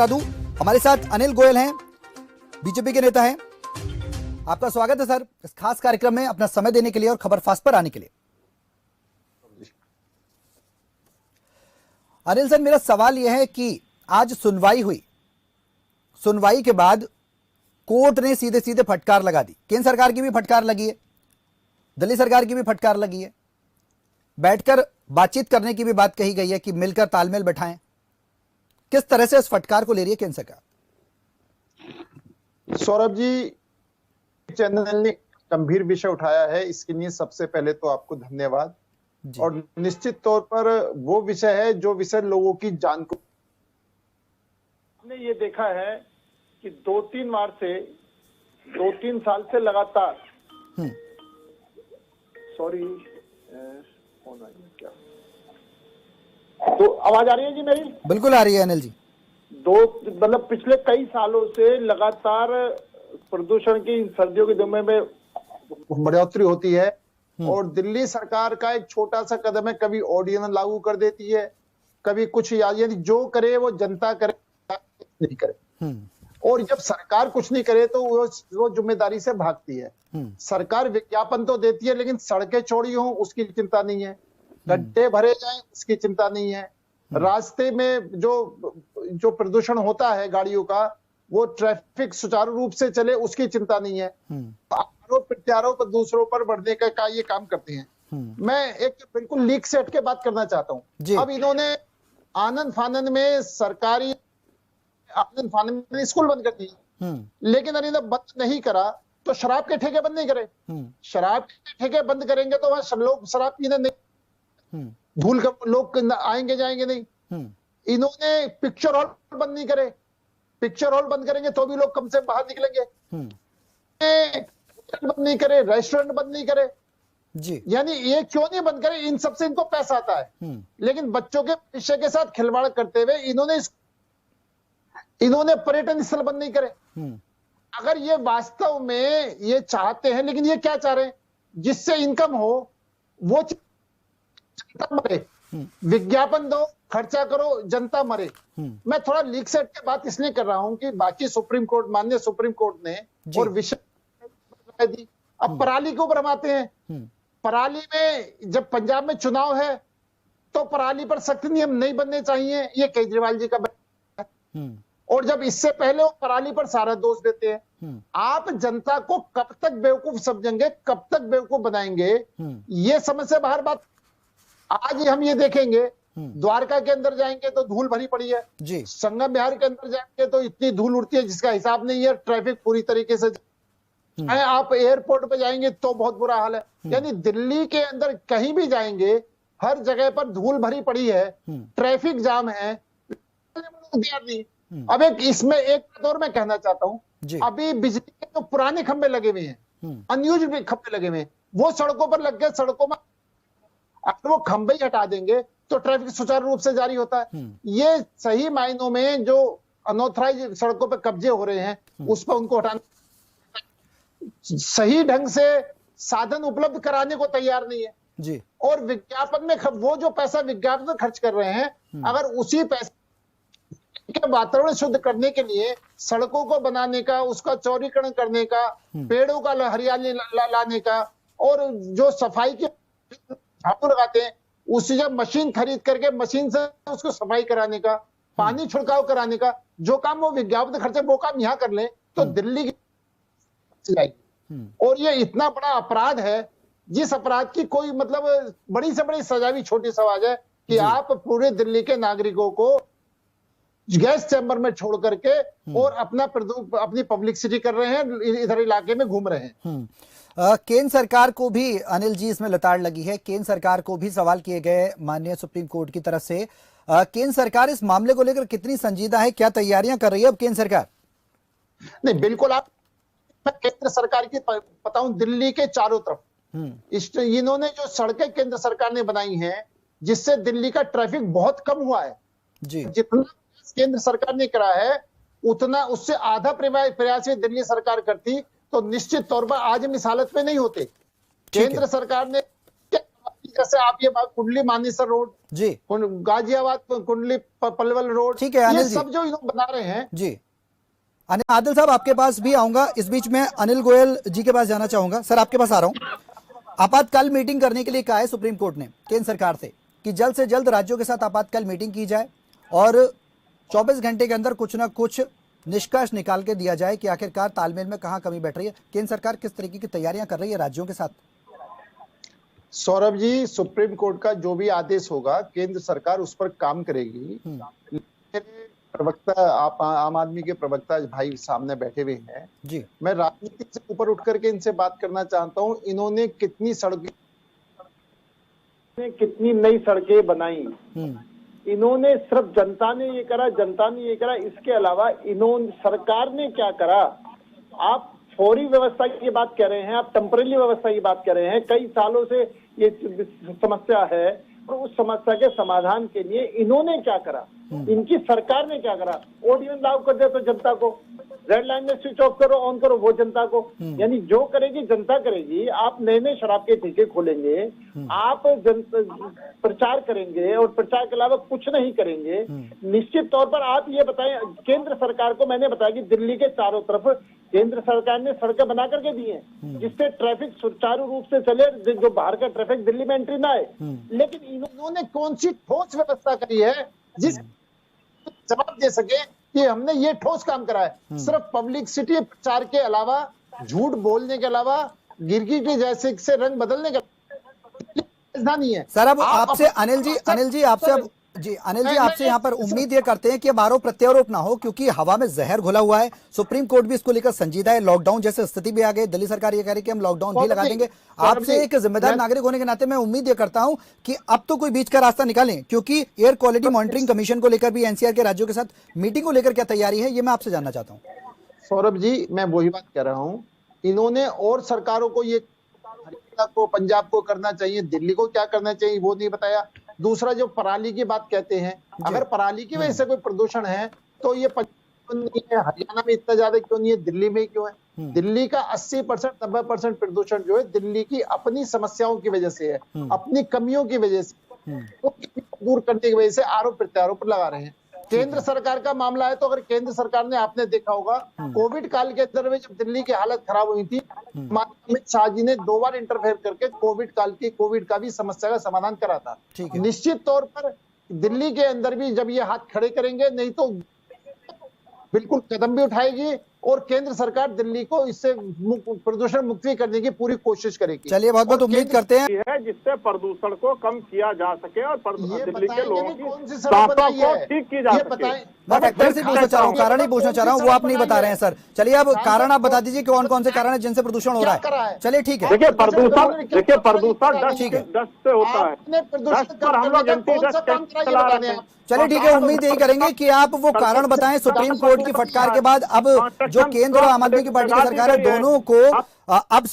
करा दूं, हमारे साथ अनिल गोयल हैं, बीजेपी के नेता हैं। आपका स्वागत है सर इस खास कार्यक्रम में, अपना समय देने के लिए और खबर फास्ट पर आने के लिए। अनिल सर, मेरा सवाल यह है कि आज सुनवाई हुई, सुनवाई के बाद कोर्ट ने सीधे सीधे फटकार लगा दी। केंद्र सरकार की भी फटकार लगी है, दिल्ली सरकार की भी फटकार लगी है, बैठकर बातचीत करने की भी बात कही गई है कि मिलकर तालमेल बैठाएं। किस तरह से इस फटकार को ले रही है केंद्र सरकार? सौरभ जी, चैनल ने गंभीर विषय उठाया है, इसके लिए सबसे पहले तो आपको धन्यवाद। और निश्चित तौर पर वो विषय है जो विषय लोगों की जान को, हमने ये देखा है कि 2-3 साल से लगातार सॉरी फोन आ गया क्या? तो आवाज आ रही है जी मेरी? बिल्कुल आ रही है अनिल जी। मतलब पिछले कई सालों से लगातार प्रदूषण की सर्दियों के दिनों में बढ़ोतरी होती है और दिल्ली सरकार का एक छोटा सा कदम है, कभी ऑर्डिनेंस लागू कर देती है, कभी कुछ, यानी जो करे वो जनता करे, नहीं करे। और जब सरकार कुछ नहीं करे तो वो जिम्मेदारी से भागती है। सरकार विज्ञापन तो देती है लेकिन सड़कें चौड़ी हों उसकी चिंता नहीं है, गड्ढे भरे जाएं उसकी चिंता नहीं है, रास्ते में जो प्रदूषण होता है गाड़ियों का, वो ट्रैफिक सुचारू रूप से चले उसकी चिंता नहीं है। आरोप प्रत्यारोप दूसरों पर बढ़ने का ये काम करते हैं। मैं एक बिल्कुल लीक से हटके बात करना चाहता हूँ। अब इन्होंने आनंद फानंद में स्कूल बंद कर दिए, लेकिन अगर बंद नहीं करा तो शराब के ठेके बंद नहीं करे। शराब के ठेके बंद करेंगे तो वहां लोग शराब पीने नहीं, धूल का लोग आएंगे जाएंगे नहीं। इन्होंने पिक्चर हॉल बंद नहीं करे, पिक्चर हॉल बंद करेंगे तो भी लोग कम से बाहर निकलेंगे। बंद नहीं करे, रेस्टोरेंट बंद नहीं करे जी। यानी ये क्यों नहीं बंद करे? इन सबसे इनको पैसा आता है, लेकिन बच्चों के भविष्य के साथ खिलवाड़ करते हुए इन्होंने पर्यटन स्थल बंद नहीं करे। अगर ये वास्तव में ये चाहते हैं, लेकिन ये क्या चाह रहे हैं? जिससे इनकम हो वो जनता मरे, विज्ञापन दो, खर्चा करो, जनता मरे। मैं थोड़ा लीक सेट के बात इसलिए कर रहा हूं कि बाकी सुप्रीम कोर्ट, माननीय सुप्रीम कोर्ट ने और विषय दी। अब पराली के ऊपर हम आते हैं। पराली में जब पंजाब में चुनाव है तो पराली पर सख्त नियम नहीं बनने चाहिए, ये केजरीवाल जी का है। और जब इससे पहले वो पराली पर सारा दोष देते हैं। आप जनता को कब तक बेवकूफ समझेंगे, कब तक बेवकूफ बनाएंगे, ये समझ से बाहर बात। आज हम ये देखेंगे, द्वारका के अंदर जाएंगे तो धूल भरी पड़ी है जी, संगम बिहार के अंदर जाएंगे तो इतनी धूल उड़ती है जिसका हिसाब नहीं है, ट्रैफिक पूरी तरीके से। आप एयरपोर्ट पे जाएंगे तो बहुत बुरा हाल है। यानी दिल्ली के अंदर कहीं भी जाएंगे हर जगह पर धूल भरी पड़ी है, ट्रैफिक जाम है, नहीं। अब इसमें एक बात और मैं कहना चाहता हूं, अभी बिजली के जो पुराने खंभे लगे हुए हैं, अनयूज खंभे लगे हुए हैं, वो सड़कों पर लग गए। सड़कों में अगर वो खंभे ही हटा देंगे तो ट्रैफिक सुचारू रूप से जारी होता है। ये सही मायनों में जो अनऑथराइज सड़कों पर कब्जे हो रहे हैं उस पर उनको हटाना, सही ढंग से साधन उपलब्ध कराने को तैयार नहीं है जी। और विज्ञापन में वो जो पैसा विज्ञापन में खर्च कर रहे हैं, अगर उसी पैसे के वातावरण शुद्ध करने के लिए सड़कों को बनाने का, उसका चौड़ीकरण करने का, पेड़ों का हरियाली लाने का, और जो सफाई के झाड़ू लगाते हैं उसी जब मशीन खरीद करके मशीन से उसको सफाई कराने का, पानी छिड़काव कराने का, जो काम वो विज्ञापन खर्चे वो काम यहाँ कर ले तो दिल्ली की और ये इतना बड़ा अपराध है जिस अपराध की कोई मतलब बड़ी से बड़ी सजा भी छोटी सवाल है कि आप पूरे दिल्ली के नागरिकों को गैस चैम्बर में छोड़ करके और अपनी पब्लिसिटी कर रहे हैं, इधर इलाके में घूम रहे हैं। केंद्र सरकार को भी अनिल जी इसमें लताड़ लगी है, केंद्र सरकार को भी सवाल किए गए माननीय सुप्रीम कोर्ट की तरफ से। केंद्र सरकार इस मामले को लेकर कितनी संजीदा है, क्या तैयारियां कर रही है अब केंद्र सरकार? नहीं, बिल्कुल। आप केंद्र सरकार की बताऊं, दिल्ली के चारों तरफ इन्होंने जो सड़कें केंद्र सरकार ने बनाई हैं जिससे दिल्ली का ट्रैफिक बहुत कम हुआ है जी। जितना केंद्र सरकार ने करा है उतना उससे आधा प्रयास दिल्ली सरकार करती तो निश्चित तौर पर आज हम इस हालत में नहीं होते। केंद्र सरकार ने जैसे आप ये बात कुंडली मानेसर रोड जी गाजियाबाद कुंडली पलवल रोड, ठीक है, अनिल ये जी। सब जो इन्होंने बना रहे हैं। जी आदिल साहब आपके पास भी आऊंगा, इस बीच में अनिल गोयल जी के पास जाना चाहूंगा। सर आपके पास आ रहा हूं। आपातकाल मीटिंग करने के लिए कहा है सुप्रीम कोर्ट ने केंद्र सरकार से कि जल्द से जल्द राज्यों के साथ आपातकाल मीटिंग की जाए और 24 घंटे के अंदर कुछ ना कुछ निष्कर्ष निकाल के दिया जाए कि आखिरकार तालमेल में कहां कमी बैठ रही है। केंद्र सरकार किस तरीके की तैयारियां कर रही है राज्यों के साथ? सौरभ जी, सुप्रीम कोर्ट का जो भी आदेश होगा केंद्र सरकार उस पर काम करेगी। मेरे प्रवक्ता, आप आम आदमी के प्रवक्ता भाई सामने बैठे हुए हैं जी, मैं राजनीति से ऊपर उठ करके इनसे बात करना चाहता हूं। इन्होंने कितनी नई सड़कें बनाई, इन्होंने सिर्फ जनता ने ये करा, जनता ने ये करा, इसके अलावा इन्होंने सरकार ने क्या करा? आप फौरी व्यवस्था की बात कर रहे हैं, आप टेम्परेरी व्यवस्था की बात कर रहे हैं। कई सालों से ये समस्या है और उस समस्या के समाधान के लिए इन्होंने क्या करा? इनकी सरकार ने क्या करा? ऑर्डिनेंस लागू कर दिया तो जनता को, रेड लाइन में स्विच ऑफ करो ऑन करो वो जनता को, यानी जो करेगी जनता करेगी। आप नए नए शराब के ठेके खोलेंगे, आप प्रचार करेंगे और प्रचार के अलावा कुछ नहीं करेंगे। निश्चित तौर पर आप ये बताएं, केंद्र सरकार को मैंने बताया कि दिल्ली के चारों तरफ केंद्र सरकार ने सड़कें बना करके दी हैं जिससे ट्रैफिक सुचारू रूप से चले, जो बाहर का ट्रैफिक दिल्ली में एंट्री ना आए। लेकिन इन्होंने कौन सी ठोस व्यवस्था करी है जिस जवाब दे सके कि हमने ये ठोस काम करा है? सिर्फ पब्लिसिटी प्रचार के अलावा, झूठ बोलने के अलावा, गिरगिटी जैसे से रंग बदलने का राजधानी है। सर अब आपसे अनिल जी आपसे यहाँ पर उम्मीद ये करते हैं कि अब आरोप प्रत्यारोप ना हो, क्योंकि हवा में जहर घुला हुआ है। सुप्रीम कोर्ट भी इसको लेकर संजीदा है। लॉकडाउन जैसे स्थिति भी आ गई, दिल्ली सरकार ये कह रही है कि हम लॉकडाउन भी लगा देंगे। आपसे एक जिम्मेदार नागरिक होने के नाते मैं उम्मीद ये करता हूं कि अब तो कोई बीच का रास्ता निकालें, क्योंकि एयर क्वालिटी मॉनिटरिंग कमीशन को लेकर भी एनसीआर के राज्यों के साथ मीटिंग को लेकर क्या तैयारी है, ये मैं आपसे जानना चाहता हूँ। सौरभ जी, मैं वही बात कर रहा हूँ। इन्होंने और सरकारों को ये, हरियाणा को, पंजाब को करना चाहिए, दिल्ली को क्या करना चाहिए वो नहीं बताया। दूसरा जो पराली की बात कहते हैं, अगर पराली की वजह से कोई प्रदूषण है तो ये पंजाब में नहीं है, हरियाणा में इतना ज्यादा क्यों नहीं है, दिल्ली में क्यों है? दिल्ली का 80% 90% प्रदूषण जो है दिल्ली की अपनी समस्याओं की वजह से है, अपनी कमियों की वजह से, तो दूर करने की वजह से आरोप प्रत्यारोप लगा रहे हैं। केंद्र सरकार का मामला है तो अगर केंद्र सरकार ने, आपने देखा होगा कोविड काल के अंदर में जब दिल्ली की हालत खराब हुई थी, अमित शाह जी ने 2 बार इंटरफेयर करके कोविड का भी समस्या का समाधान करा था। निश्चित तौर पर दिल्ली के अंदर भी जब ये हाथ खड़े करेंगे, नहीं तो बिल्कुल कदम भी उठाएगी और केंद्र सरकार दिल्ली को इससे प्रदूषण मुक्ति करने की पूरी कोशिश करेगी। चलिए बहुत बहुत उम्मीद करते हैं जिससे प्रदूषण को कम किया जा सके और दिल्ली के लोगों की कौन सी सड़क बनाई है, ठीक की जा सके। मैं फैक्टर से पूछना चाह रहा हूँ, कारण ही पूछना चाह रहा हूँ, वो आप नहीं बता रहे हैं सर। चलिए अब कारण आप बता दीजिए कौन कौन से कारण है जिनसे प्रदूषण हो रहा है। चलिए ठीक है, देखिए प्रदूषण डस्ट से होता है, डस्ट पर हम लोग एंटी डस्ट टैक्स चला रहे हैं। चलिए ठीक है, उम्मीद यही करेंगे कि आप वो कारण बताएं। सुप्रीम कोर्ट की फटकार के बाद अब जो केंद्र और आम आदमी की पार्टी की सरकार है, दोनों को अब